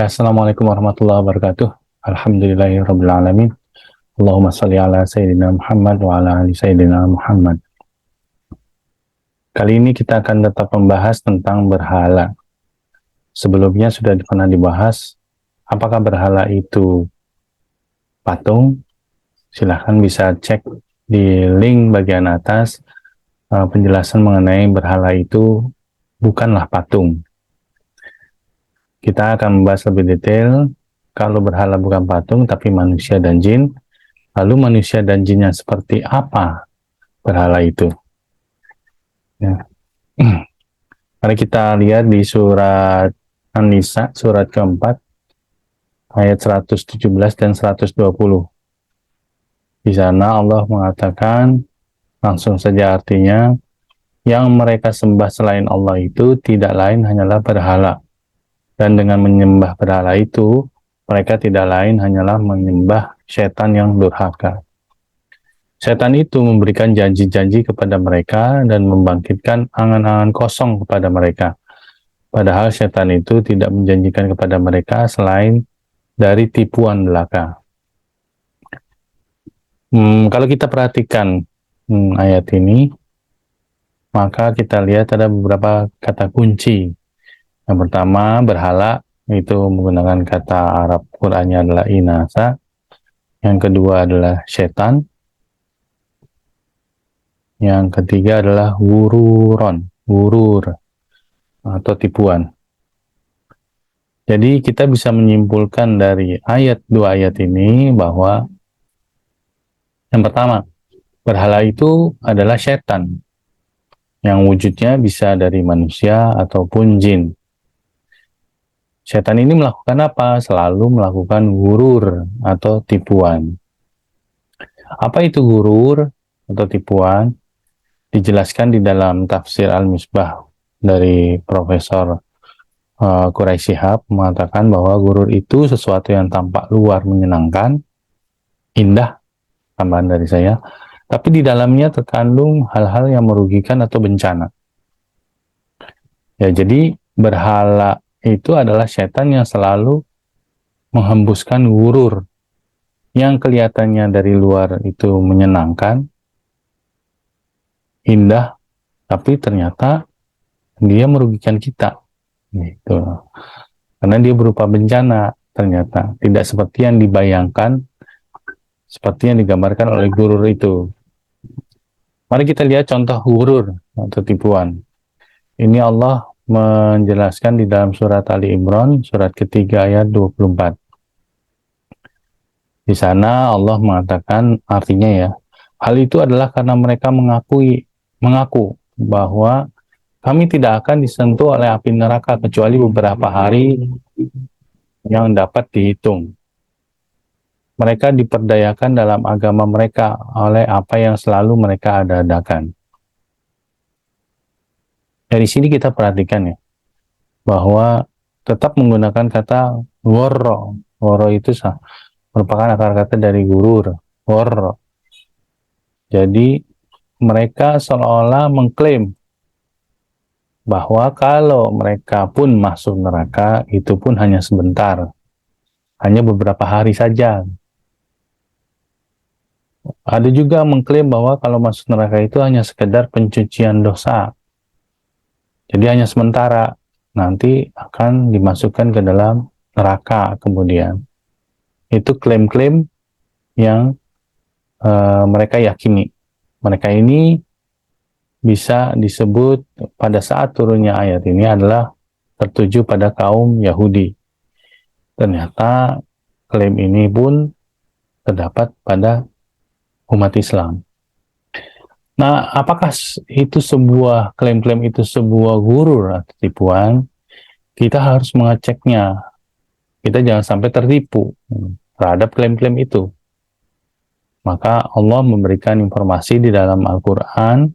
Assalamualaikum warahmatullahi wabarakatuh. Alhamdulillahirrabbilalamin. Allahumma salli ala Sayyidina Muhammad wa ala ali Sayyidina Muhammad. Kali ini kita akan tetap membahas tentang berhala. Sebelumnya sudah pernah dibahas, apakah berhala itu patung? Silahkan bisa cek di link bagian atas penjelasan mengenai berhala itu bukanlah patung. Kita akan membahas lebih detail kalau berhala bukan patung tapi manusia dan jin. Lalu manusia dan jin yang seperti apa berhala itu? Ya. Mari kita lihat di surat An-Nisa, surat keempat, ayat 117 dan 120. Di sana Allah mengatakan, langsung saja artinya, yang mereka sembah selain Allah itu tidak lain hanyalah berhala. Dan dengan menyembah berhala itu, mereka tidak lain hanyalah menyembah setan yang durhaka. Setan itu memberikan janji-janji kepada mereka dan membangkitkan angan-angan kosong kepada mereka. Padahal setan itu tidak menjanjikan kepada mereka selain dari tipuan belaka. Kalau kita perhatikan ayat ini, maka kita lihat ada beberapa kata kunci. Yang pertama, berhala, itu menggunakan kata Arab Qur'annya adalah inasa. Yang kedua adalah setan. Yang ketiga adalah wurur atau tipuan. Jadi kita bisa menyimpulkan dari dua ayat ini bahwa yang pertama, berhala itu adalah setan yang wujudnya bisa dari manusia ataupun jin. Setan ini melakukan apa? Selalu melakukan gurur atau tipuan. Apa itu gurur atau tipuan? Dijelaskan di dalam tafsir Al-Misbah dari Profesor Quraisy Shihab mengatakan bahwa gurur itu sesuatu yang tampak luar menyenangkan, indah, tambahan dari saya, tapi di dalamnya terkandung hal-hal yang merugikan atau bencana. Ya, jadi berhala itu adalah setan yang selalu menghembuskan gurur yang kelihatannya dari luar itu menyenangkan, indah, tapi ternyata dia merugikan kita. Gitu. Karena dia berupa bencana, ternyata tidak seperti yang dibayangkan, seperti yang digambarkan oleh gurur itu. Mari kita lihat contoh gurur atau tipuan. Ini Allah menjelaskan di dalam surat Ali Imran, surat ketiga ayat 24. Di sana Allah mengatakan artinya ya, hal itu adalah karena mereka mengaku bahwa kami tidak akan disentuh oleh api neraka kecuali beberapa hari yang dapat dihitung. Mereka diperdayakan dalam agama mereka oleh apa yang selalu mereka adakan. Dari sini kita perhatikan ya, bahwa tetap menggunakan kata worro. Worro itu merupakan akar kata dari gurur, worro. Jadi mereka seolah-olah mengklaim bahwa kalau mereka pun masuk neraka, itu pun hanya sebentar. Hanya beberapa hari saja. Ada juga mengklaim bahwa kalau masuk neraka itu hanya sekedar pencucian dosa. Jadi hanya sementara, nanti akan dimasukkan ke dalam neraka kemudian. Itu klaim-klaim yang mereka yakini. Mereka ini bisa disebut pada saat turunnya ayat ini adalah tertuju pada kaum Yahudi. Ternyata klaim ini pun terdapat pada umat Islam. Nah, apakah itu klaim-klaim itu sebuah gurur atau tipuan? Kita harus mengeceknya. Kita jangan sampai tertipu terhadap klaim-klaim itu. Maka Allah memberikan informasi di dalam Al-Quran,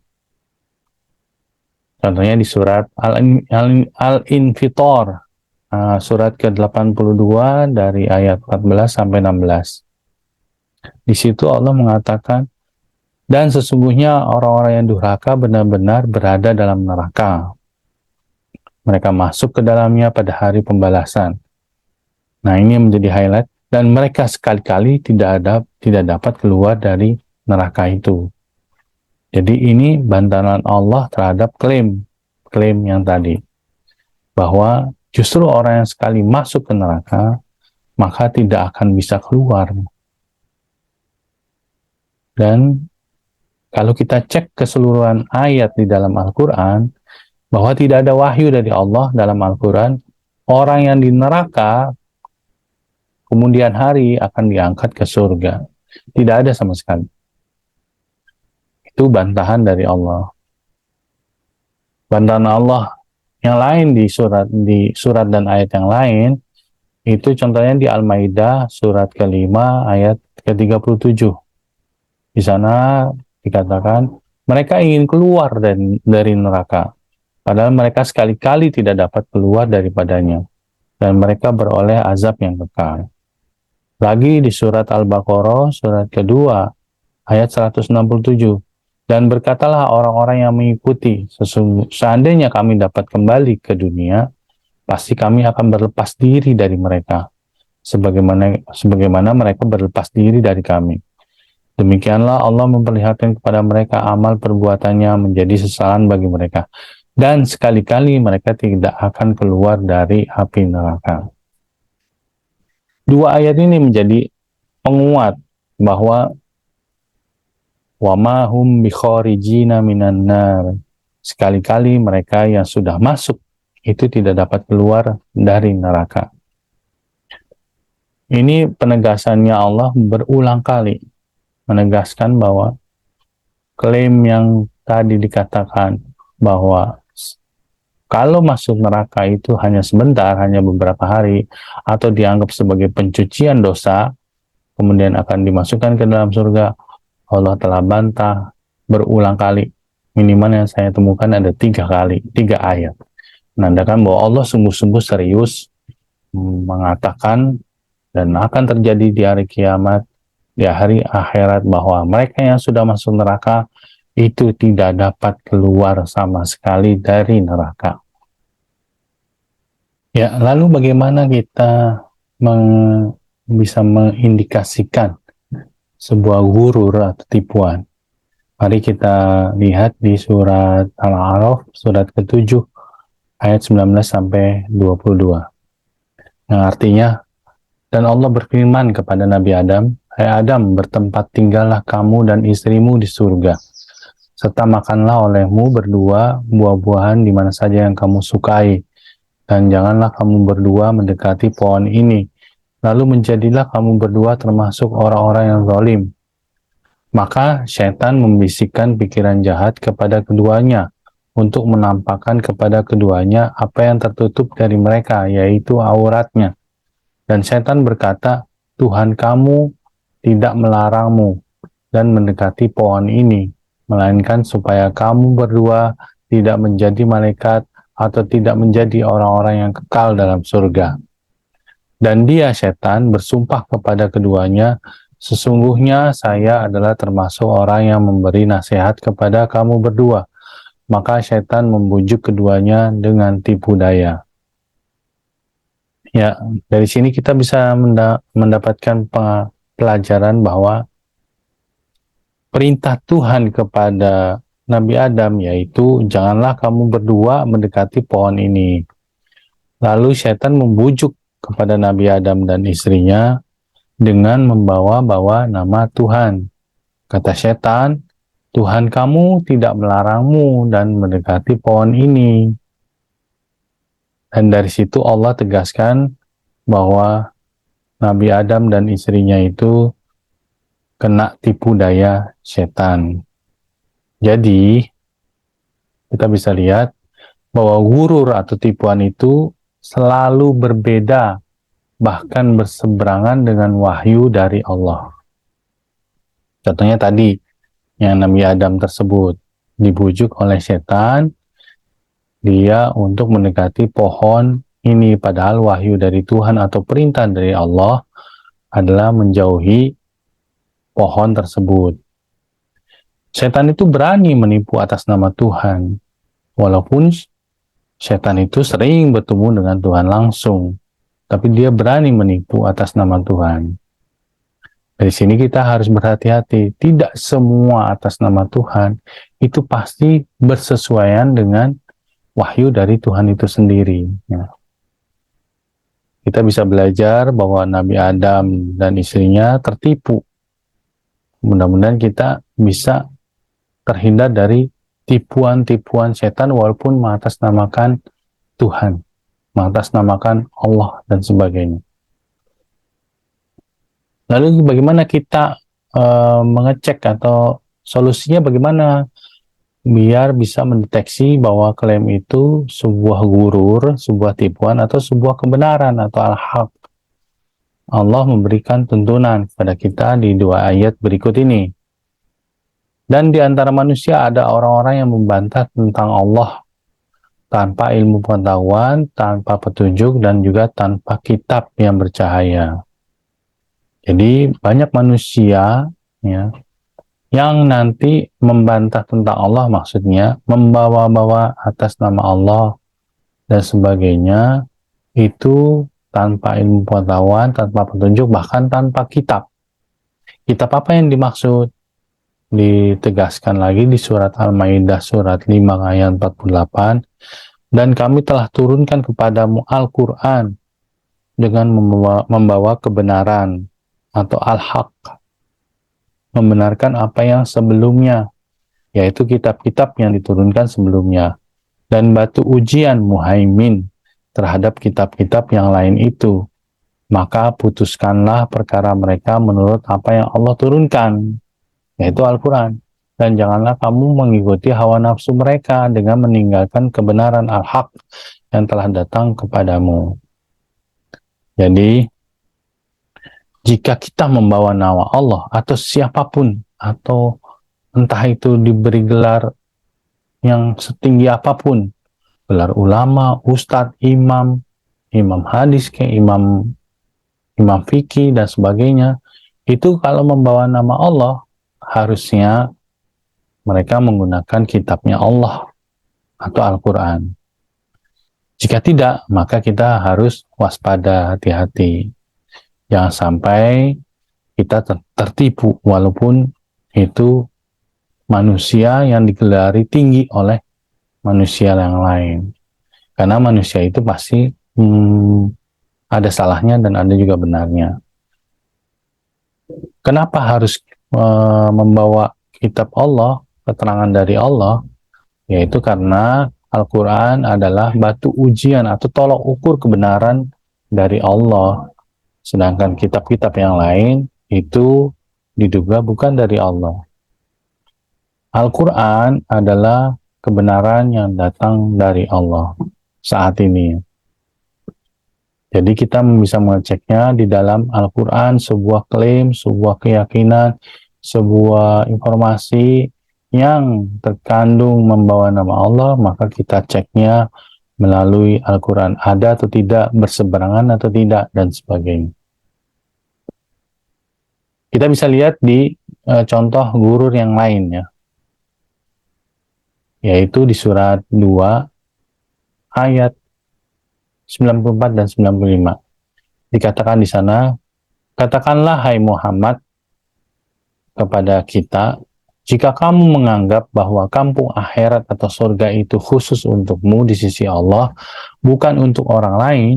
contohnya di surat Al-Infitor, surat ke-82 dari ayat 14 sampai 16. Di situ Allah mengatakan, dan sesungguhnya orang-orang yang durhaka benar-benar berada dalam neraka. Mereka masuk ke dalamnya pada hari pembalasan. Nah, ini yang menjadi highlight, dan mereka sekali-kali tidak dapat keluar dari neraka itu. Jadi ini bantahan Allah terhadap klaim yang tadi, bahwa justru orang yang sekali masuk ke neraka maka tidak akan bisa keluar. Dan kalau kita cek keseluruhan ayat di dalam Al-Quran, bahwa tidak ada wahyu dari Allah dalam Al-Quran, orang yang di neraka kemudian hari akan diangkat ke surga. Tidak ada sama sekali. Itu bantahan dari Allah. Bantahan Allah yang lain di surat dan ayat yang lain, itu contohnya di Al-Maidah surat ke-5 ayat ke-37. Di sana dikatakan, mereka ingin keluar dari neraka, padahal mereka sekali-kali tidak dapat keluar daripadanya, dan mereka beroleh azab yang kekal. Lagi di surat Al-Baqarah, surat kedua, ayat 167. Dan berkatalah orang-orang yang mengikuti, seandainya kami dapat kembali ke dunia, pasti kami akan berlepas diri dari mereka, sebagaimana mereka berlepas diri dari kami. Demikianlah Allah memperlihatkan kepada mereka amal perbuatannya menjadi sesalan bagi mereka. Dan sekali-kali mereka tidak akan keluar dari api neraka. Dua ayat ini menjadi penguat bahwa wa ma hum bikharijina minan nar. Sekali-kali mereka yang sudah masuk itu tidak dapat keluar dari neraka. Ini penegasannya Allah berulang kali, menegaskan bahwa klaim yang tadi dikatakan bahwa kalau masuk neraka itu hanya sebentar, hanya beberapa hari, atau dianggap sebagai pencucian dosa, kemudian akan dimasukkan ke dalam surga, Allah telah bantah berulang kali. Minimal yang saya temukan ada 3 ayat. Menandakan bahwa Allah sungguh-sungguh serius mengatakan dan akan terjadi di hari kiamat, di hari akhirat, bahwa mereka yang sudah masuk neraka itu tidak dapat keluar sama sekali dari neraka. Ya, lalu bagaimana kita bisa mengindikasikan sebuah gurur atau tipuan? Mari kita lihat di surat Al-A'raf, surat ke-7, ayat 19 sampai 22. Yang artinya, dan Allah berfirman kepada Nabi Adam, hai Adam, bertempat tinggallah kamu dan istrimu di surga, serta makanlah olehmu berdua buah-buahan di mana saja yang kamu sukai, dan janganlah kamu berdua mendekati pohon ini, lalu menjadilah kamu berdua termasuk orang-orang yang zalim. Maka syaitan membisikkan pikiran jahat kepada keduanya untuk menampakkan kepada keduanya apa yang tertutup dari mereka, yaitu auratnya. Dan syaitan berkata, Tuhan kamu tidak melarangmu dan mendekati pohon ini, melainkan supaya kamu berdua tidak menjadi malaikat atau tidak menjadi orang-orang yang kekal dalam surga. Dan dia, syaitan, bersumpah kepada keduanya, sesungguhnya saya adalah termasuk orang yang memberi nasihat kepada kamu berdua. Maka syaitan membujuk keduanya dengan tipu daya. Ya, dari sini kita bisa mendapatkan pelajaran bahwa perintah Tuhan kepada Nabi Adam yaitu janganlah kamu berdua mendekati pohon ini. Lalu syaitan membujuk kepada Nabi Adam dan istrinya dengan membawa-bawa nama Tuhan. Kata syaitan, Tuhan kamu tidak melarangmu dan mendekati pohon ini. Dan dari situ Allah tegaskan bahwa Nabi Adam dan istrinya itu kena tipu daya syaitan. Jadi, kita bisa lihat bahwa gurur atau tipuan itu selalu berbeda, bahkan berseberangan dengan wahyu dari Allah. Contohnya tadi, yang Nabi Adam tersebut dibujuk oleh setan, dia untuk mendekati pohon ini, padahal wahyu dari Tuhan atau perintah dari Allah adalah menjauhi pohon tersebut. Setan itu berani menipu atas nama Tuhan, walaupun setan itu sering bertemu dengan Tuhan langsung. tapi dia berani menipu atas nama Tuhan. Dari sini kita harus berhati-hati. Tidak semua atas nama Tuhan itu pasti bersesuaian dengan wahyu dari Tuhan itu sendiri. Ya. Kita bisa belajar bahwa Nabi Adam dan istrinya tertipu. Mudah-mudahan kita bisa terhindar dari tipuan-tipuan setan walaupun mengatasnamakan Tuhan, mengatasnamakan Allah dan sebagainya. Lalu bagaimana kita mengecek atau solusinya bagaimana biar bisa mendeteksi bahwa klaim itu sebuah gurur, sebuah tipuan, atau sebuah kebenaran atau al-haq. Allah memberikan tuntunan kepada kita di 2 ayat berikut ini. Dan di antara manusia ada orang-orang yang membantah tentang Allah tanpa ilmu pengetahuan, tanpa petunjuk, dan juga tanpa kitab yang bercahaya. Jadi banyak manusia ya, yang nanti membantah tentang Allah, maksudnya membawa-bawa atas nama Allah dan sebagainya, itu tanpa ilmu pengetahuan, tanpa petunjuk, bahkan tanpa kitab. Kitab apa yang dimaksud? Ditegaskan lagi di surat Al-Maidah surat 5 ayat 48, dan kami telah turunkan kepadamu Al-Quran dengan membawa kebenaran atau al-haq, membenarkan apa yang sebelumnya, yaitu kitab-kitab yang diturunkan sebelumnya, dan batu ujian muhaimin terhadap kitab-kitab yang lain itu. Maka putuskanlah perkara mereka menurut apa yang Allah turunkan, yaitu Al-Quran. Dan janganlah kamu mengikuti hawa nafsu mereka dengan meninggalkan kebenaran al-haq yang telah datang kepadamu. Jadi, jika kita membawa nama Allah atau siapapun, atau entah itu diberi gelar yang setinggi apapun, gelar ulama, ustadz, imam, imam hadis, kayak imam fikih dan sebagainya, itu kalau membawa nama Allah harusnya mereka menggunakan kitabnya Allah atau Al-Quran. Jika tidak, maka kita harus waspada, hati-hati. Jangan sampai kita tertipu walaupun itu manusia yang digelari tinggi oleh manusia yang lain. Karena manusia itu pasti ada salahnya dan ada juga benarnya. Kenapa harus membawa kitab Allah, keterangan dari Allah? Yaitu karena Al-Quran adalah batu ujian atau tolok ukur kebenaran dari Allah. Sedangkan kitab-kitab yang lain itu diduga bukan dari Allah. Al-Quran adalah kebenaran yang datang dari Allah saat ini. Jadi kita bisa mengeceknya di dalam Al-Quran, sebuah klaim, sebuah keyakinan, sebuah informasi yang terkandung membawa nama Allah, maka kita ceknya melalui Al-Quran, ada atau tidak, berseberangan atau tidak, dan sebagainya. Kita bisa lihat di contoh gurur yang lain, ya, yaitu di surat 2 ayat 94 dan 95. Dikatakan di sana, katakanlah hai Muhammad kepada kita, jika kamu menganggap bahwa kampung akhirat atau surga itu khusus untukmu di sisi Allah, bukan untuk orang lain,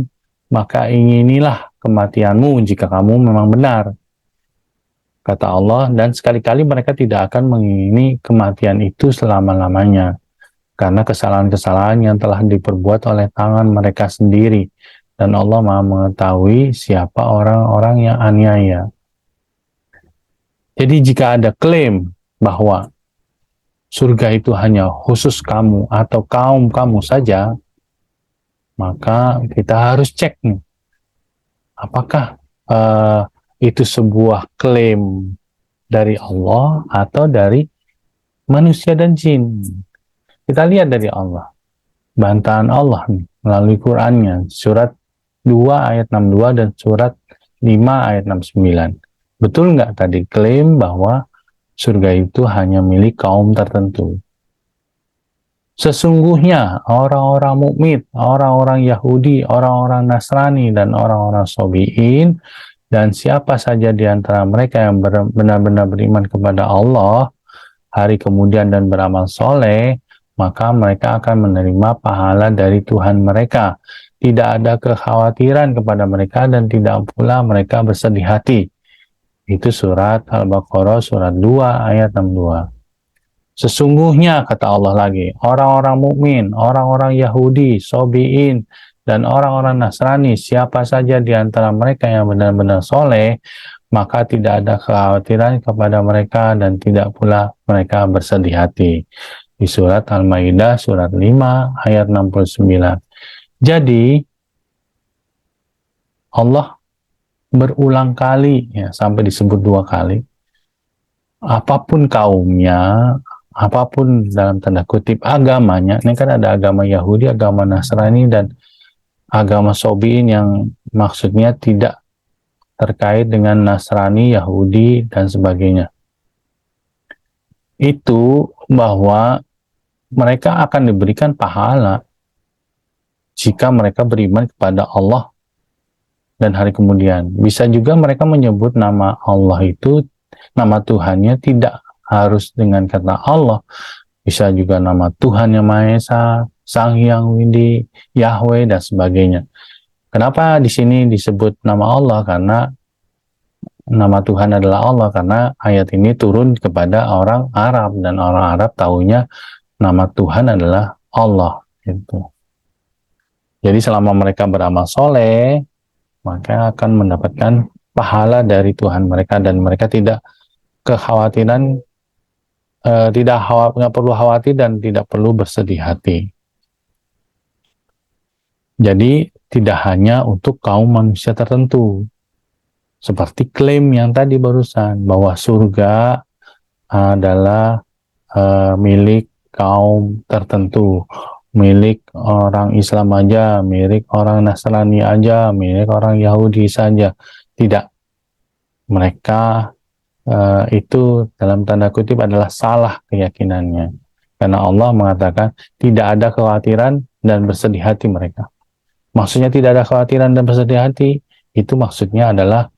maka inginilah kematianmu jika kamu memang benar. Kata Allah, dan sekali-kali mereka tidak akan mengingini kematian itu selama-lamanya, karena kesalahan-kesalahan yang telah diperbuat oleh tangan mereka sendiri, dan Allah Maha mengetahui siapa orang-orang yang aniaya. Jadi jika ada klaim bahwa surga itu hanya khusus kamu atau kaum kamu saja, maka kita harus cek nih, apakah itu sebuah klaim dari Allah atau dari manusia dan jin. Kita lihat dari Allah, bantahan Allah nih, melalui Qur'annya, surat 2 ayat 62 dan surat 5 ayat 69. Betul nggak tadi klaim bahwa surga itu hanya milik kaum tertentu? Sesungguhnya orang-orang mukmin, orang-orang Yahudi, orang-orang Nasrani, dan orang-orang Sabi'in, dan siapa saja di antara mereka yang benar-benar beriman kepada Allah, hari kemudian dan beramal soleh, maka mereka akan menerima pahala dari Tuhan mereka. Tidak ada kekhawatiran kepada mereka dan tidak pula mereka bersedih hati. Itu surat Al-Baqarah surat 2 ayat 62. Sesungguhnya, kata Allah lagi, orang-orang mukmin, orang-orang Yahudi, Sabi'in, dan orang-orang Nasrani, siapa saja di antara mereka yang benar-benar soleh, maka tidak ada kekhawatiran kepada mereka dan tidak pula mereka bersedih hati. Di surat Al-Maidah surat 5 ayat 69. Jadi, Allah berulang kali, ya, sampai disebut 2 kali, apapun kaumnya, apapun dalam tanda kutip agamanya, ini kan ada agama Yahudi, agama Nasrani, dan agama Sabi'in yang maksudnya tidak terkait dengan Nasrani, Yahudi, dan sebagainya. Itu bahwa mereka akan diberikan pahala jika mereka beriman kepada Allah dan hari kemudian. Bisa juga mereka menyebut nama Allah itu, nama Tuhannya tidak harus dengan kata Allah, bisa juga nama Tuhan Yang Maha Esa, Sang Hyang Widi, Yahweh, dan sebagainya. Kenapa di sini disebut nama Allah? Karena nama Tuhan adalah Allah, karena ayat ini turun kepada orang Arab, dan orang Arab taunya nama Tuhan adalah Allah. Gitu. Jadi selama mereka beramal soleh, maka akan mendapatkan pahala dari Tuhan mereka, dan mereka tidak kekhawatiran, nggak perlu khawatir dan tidak perlu bersedih hati. Jadi tidak hanya untuk kaum manusia tertentu, seperti klaim yang tadi barusan bahwa surga adalah milik kaum tertentu, milik orang Islam aja, milik orang Nasrani aja, milik orang Yahudi saja. Tidak, mereka itu dalam tanda kutip adalah salah keyakinannya, karena Allah mengatakan tidak ada kekhawatiran dan bersedih hati mereka. Maksudnya tidak ada kekhawatiran dan bersedih hati, itu maksudnya adalah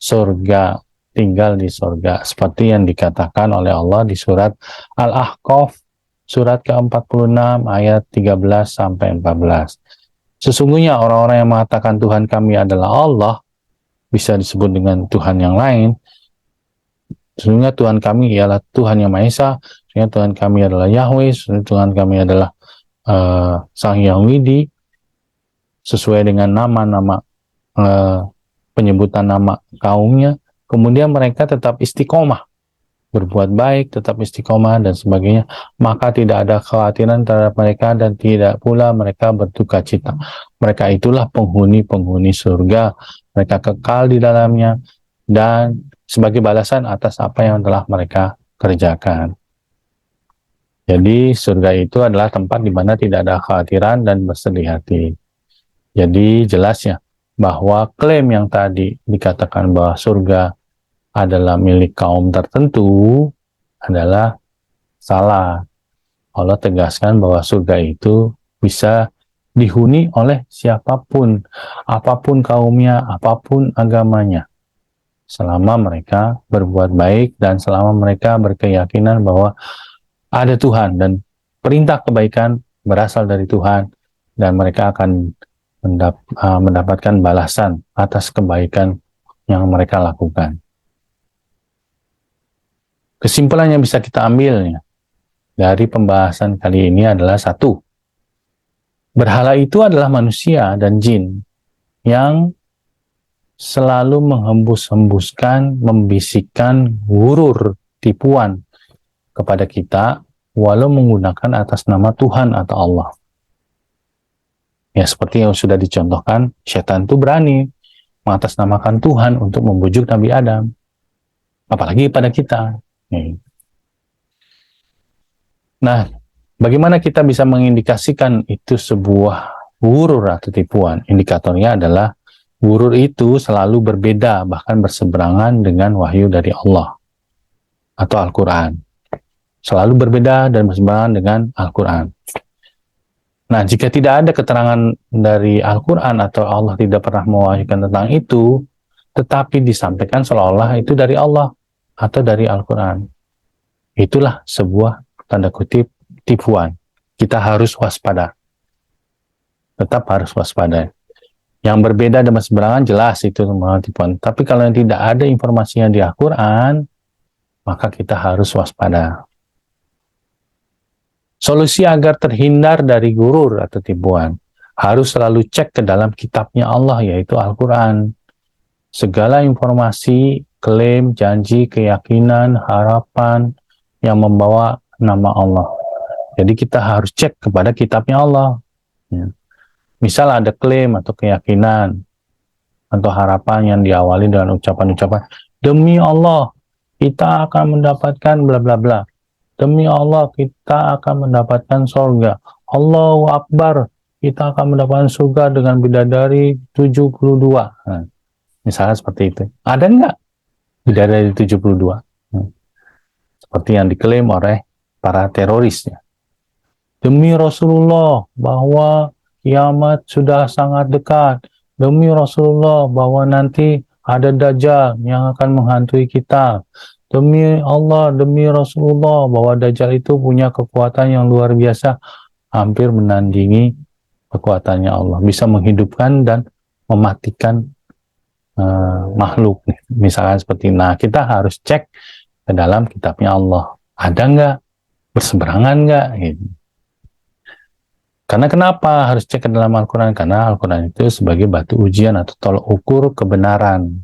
surga, tinggal di surga, seperti yang dikatakan oleh Allah di surat Al-Ahqaf surat ke-46 ayat 13 sampai 14. Sesungguhnya orang-orang yang mengatakan Tuhan kami adalah Allah, bisa disebut dengan Tuhan yang lain. Sesungguhnya Tuhan kami ialah Tuhan Yang Maha Esa, sesungguhnya Tuhan kami adalah Yahweh, sesungguhnya Tuhan kami adalah Sang Hyang Widi, sesuai dengan nama-nama penyebutan nama kaumnya. Kemudian mereka tetap istiqomah, berbuat baik, tetap istiqomah, dan sebagainya. Maka tidak ada kekhawatiran terhadap mereka dan tidak pula mereka berduka cita. Mereka itulah penghuni-penghuni surga. Mereka kekal di dalamnya dan sebagai balasan atas apa yang telah mereka kerjakan. Jadi surga itu adalah tempat di mana tidak ada kekhawatiran dan bersedih hati. Jadi jelas ya, bahwa klaim yang tadi dikatakan bahwa surga adalah milik kaum tertentu adalah salah. Allah tegaskan bahwa surga itu bisa dihuni oleh siapapun, apapun kaumnya, apapun agamanya, selama mereka berbuat baik dan selama mereka berkeyakinan bahwa ada Tuhan dan perintah kebaikan berasal dari Tuhan, dan mereka akan mendapatkan balasan atas kebaikan yang mereka lakukan. Kesimpulan yang bisa kita ambilnya dari pembahasan kali ini adalah satu, berhala itu adalah manusia dan jin yang selalu menghembus-hembuskan, membisikkan gurur, tipuan kepada kita, walau menggunakan atas nama Tuhan atau Allah. Ya, seperti yang sudah dicontohkan, setan itu berani mengatasnamakan Tuhan untuk membujuk Nabi Adam, apalagi pada kita. Nah, bagaimana kita bisa mengindikasikan itu sebuah gurur atau tipuan? Indikatornya adalah gurur itu selalu berbeda, bahkan berseberangan dengan wahyu dari Allah atau Al-Quran. selalu berbeda dan berseberangan dengan Al-Quran. Nah, jika tidak ada keterangan dari Al-Quran atau Allah tidak pernah mewahyukan tentang itu, tetapi disampaikan seolah-olah itu dari Allah atau dari Al-Quran, itulah sebuah tanda kutip tipuan. Kita harus waspada. Tetap harus waspada. Yang berbeda dan berseberangan jelas itu semua tipuan. Tapi kalau yang tidak ada informasinya di Al-Quran, maka kita harus waspada. Solusi agar terhindar dari gurur atau tipuan, harus selalu cek ke dalam kitabnya Allah, yaitu Al-Quran. Segala informasi, klaim, janji, keyakinan, harapan yang membawa nama Allah. Jadi kita harus cek kepada kitabnya Allah. Ya. Misal ada klaim atau keyakinan atau harapan yang diawali dengan ucapan-ucapan, demi Allah, kita akan mendapatkan bla bla bla. Demi Allah, kita akan mendapatkan surga. Allahu Akbar, kita akan mendapatkan surga dengan bidadari 72. Nah, misalnya seperti itu. Ada nggak bidadari 72? Seperti yang diklaim oleh para terorisnya. Demi Rasulullah, bahwa kiamat sudah sangat dekat. Demi Rasulullah, bahwa nanti ada Dajjal yang akan menghantui kita. Demi Allah, demi Rasulullah, bahwa Dajjal itu punya kekuatan yang luar biasa, hampir menandingi kekuatannya Allah. Bisa menghidupkan dan mematikan makhluk. Misalnya seperti, nah kita harus cek ke dalam kitabnya Allah. Ada nggak? Berseberangan nggak? Gitu. Karena kenapa harus cek ke dalam Al-Quran? Karena Al-Quran itu sebagai batu ujian atau tolok ukur kebenaran.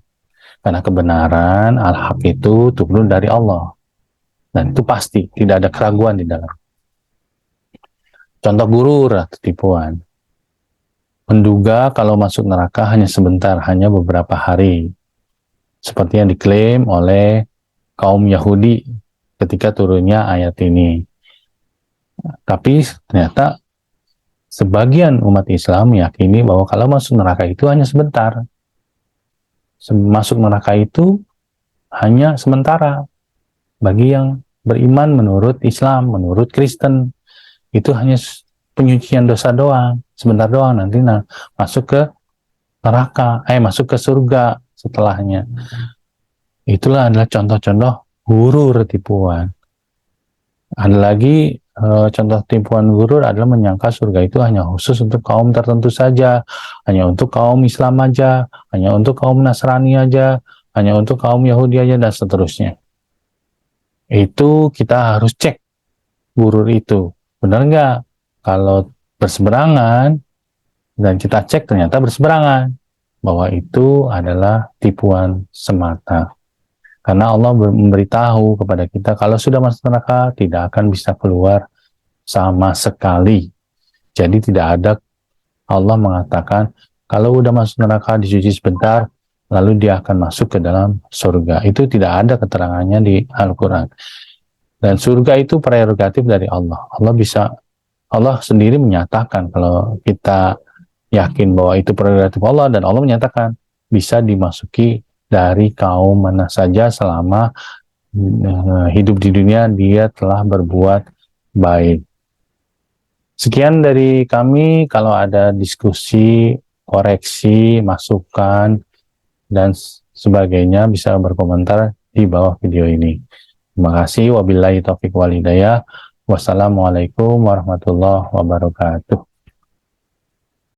Karena kebenaran, al-haq itu turun dari Allah. Dan itu pasti, tidak ada keraguan di dalam. Contoh gurur atau tipuan. Menduga kalau masuk neraka hanya sebentar, hanya beberapa hari. Seperti yang diklaim oleh kaum Yahudi ketika turunnya ayat ini. Tapi ternyata sebagian umat Islam meyakini bahwa kalau masuk neraka itu hanya sebentar. Masuk neraka itu hanya sementara. Bagi yang beriman menurut Islam, menurut Kristen, itu hanya penyucian dosa doang, sebentar doang, nanti masuk ke neraka, masuk ke surga setelahnya. Itulah adalah contoh-contoh gurur tipuan. Ada lagi contoh tipuan gurur adalah menyangka surga itu hanya khusus untuk kaum tertentu saja, hanya untuk kaum Islam aja, hanya untuk kaum Nasrani aja, hanya untuk kaum Yahudi aja, dan seterusnya. Itu kita harus cek gurur itu. Benar nggak? Kalau berseberangan, dan kita cek ternyata berseberangan, bahwa itu adalah tipuan semata. Karena Allah memberitahu kepada kita, kalau sudah masuk neraka, tidak akan bisa keluar sama sekali. Jadi tidak ada, Allah mengatakan, kalau udah masuk neraka, dicuci sebentar, lalu dia akan masuk ke dalam surga. Itu tidak ada keterangannya di Al-Quran. Dan surga itu prerogatif dari Allah. Allah sendiri menyatakan, kalau kita yakin bahwa itu prerogatif Allah, dan Allah menyatakan bisa dimasuki dari kaum mana saja selama hidup di dunia dia telah berbuat baik. Sekian dari kami. Kalau ada diskusi, koreksi, masukan, dan sebagainya, bisa berkomentar di bawah video ini. Terima kasih. Wabillahi taufiq wal hidayah. Wassalamualaikum warahmatullahi wabarakatuh.